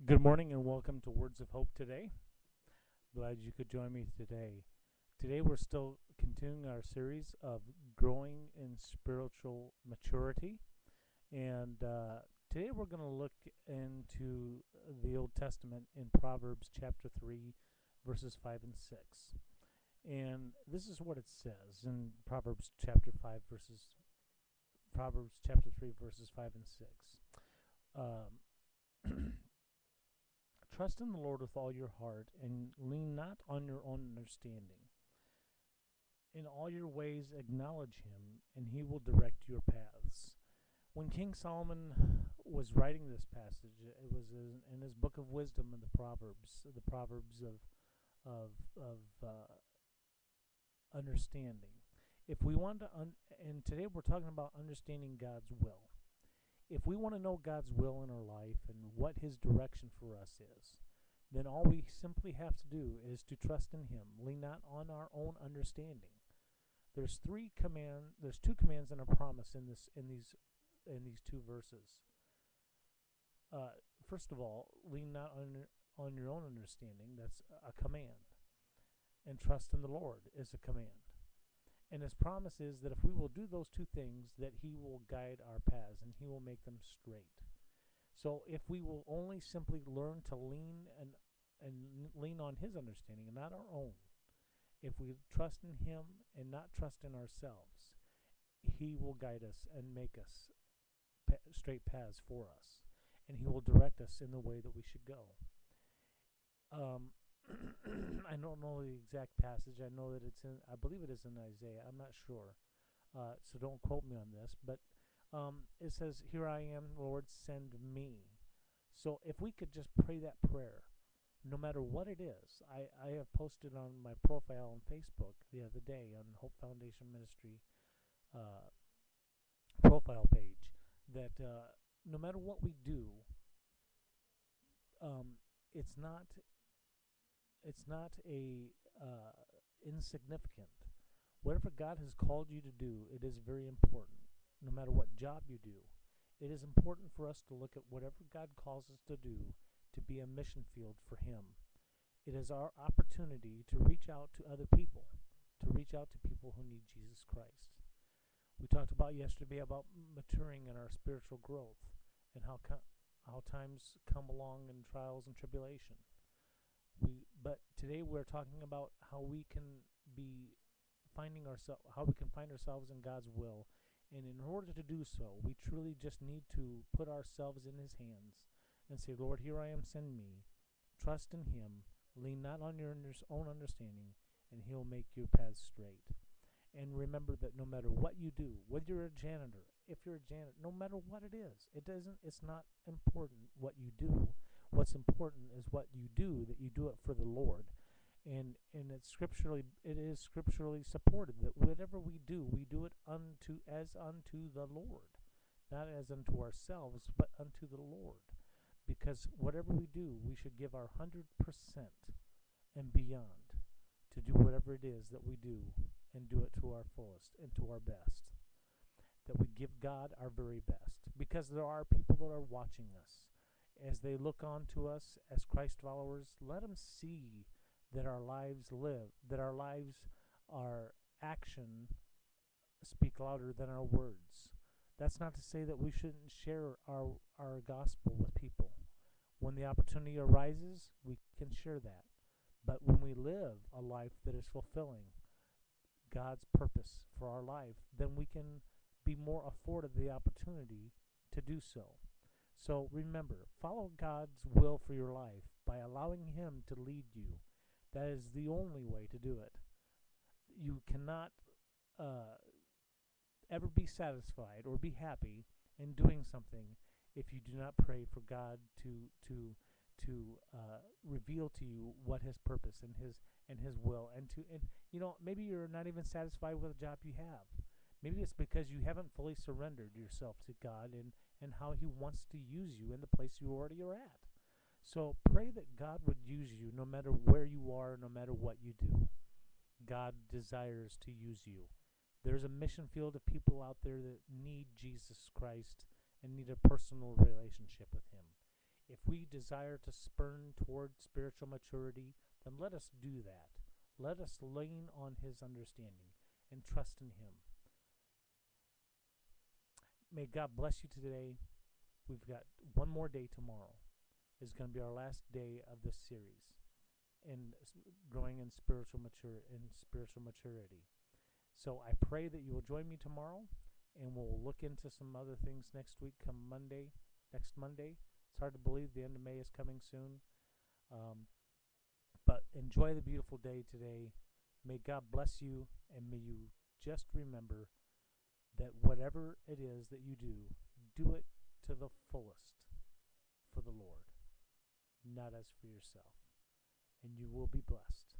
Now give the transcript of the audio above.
Good morning and welcome to Words of Hope today. Glad you could join me today. Today we're still continuing our series of growing in spiritual maturity. And today we're going to look into the Old Testament in Proverbs chapter 3, verses 5 and 6. And this is what it says in Proverbs chapter 3, verses 5 and 6. Trust in the Lord with all your heart, and lean not on your own understanding. In all your ways acknowledge him, and he will direct your paths. When King Solomon was writing this passage, it was in his book of wisdom in the Proverbs of understanding. If we want to, and today we're talking about understanding God's will. If we want to know God's will in our life and what his direction for us is, then all we simply have to do is to trust in him, lean not on our own understanding. There's two commands and a promise in these two verses. First of all, lean not on your own understanding. That's a command. And trust in the Lord is a command. And his promise is that if we will do those two things, that he will guide our paths and he will make them straight. So if we will only simply learn to lean on his understanding and not our own, if we trust in him and not trust in ourselves, he will guide us and make us straight paths for us. And he will direct us in the way that we should go. I don't know the exact passage. I know that I believe it is in Isaiah. I'm not sure. So don't quote me on this. But it says, "Here I am, Lord, send me." So if we could just pray that prayer, no matter what it is. I have posted on my profile on Facebook the other day on Hope Foundation Ministry profile page that no matter what we do, it's not insignificant. Whatever God has called you to do, it is very important. No matter what job you do, it is important for us to look at whatever God calls us to do to be a mission field for him. It is our opportunity to reach out to other people, to reach out to people who need Jesus Christ. We talked about yesterday about maturing in our spiritual growth and how times come along in trials and tribulation. But today we're talking about how we can find ourselves in God's will, and in order to do so, we truly just need to put ourselves in his hands and say, "Lord, here I am, send me." Trust in him, lean not on your own understanding, and he'll make your paths straight. And remember that no matter what you do, whether you're a janitor, if you're a janitor, no matter what it is, it's not important what you do. What's important is what you do, that you do it for the Lord. And it is scripturally supported that whatever we do it as unto the Lord. Not as unto ourselves, but unto the Lord. Because whatever we do, we should give our 100% and beyond to do whatever it is that we do, and do it to our fullest and to our best. That we give God our very best. Because there are people that are watching us. As they look on to us as Christ followers, let them see that our lives our action speak louder than our words. That's not to say that we shouldn't share our gospel with people. When the opportunity arises, we can share that. But when we live a life that is fulfilling God's purpose for our life, then we can be more afforded the opportunity to do so. So remember, follow God's will for your life by allowing him to lead you. That is the only way to do it. You cannot ever be satisfied or be happy in doing something if you do not pray for God to reveal to you what his purpose and his will, and maybe you're not even satisfied with the job you have. Maybe it's because you haven't fully surrendered yourself to God and how he wants to use you in the place you already are at. So pray that God would use you no matter where you are, no matter what you do. God desires to use you. There's a mission field of people out there that need Jesus Christ and need a personal relationship with him. If we desire to spurn toward spiritual maturity, then let us do that. Let us lean on His understanding and trust in Him. May God bless you today. We've got one more day tomorrow. It's going to be our last day of this series in growing in spiritual maturity. So I pray that you will join me tomorrow, and we'll look into some other things next week. Next Monday. It's hard to believe the end of May is coming soon. But enjoy the beautiful day today. May God bless you, and may you just remember that whatever it is that you do it to the fullest for the Lord, not as for yourself. And you will be blessed.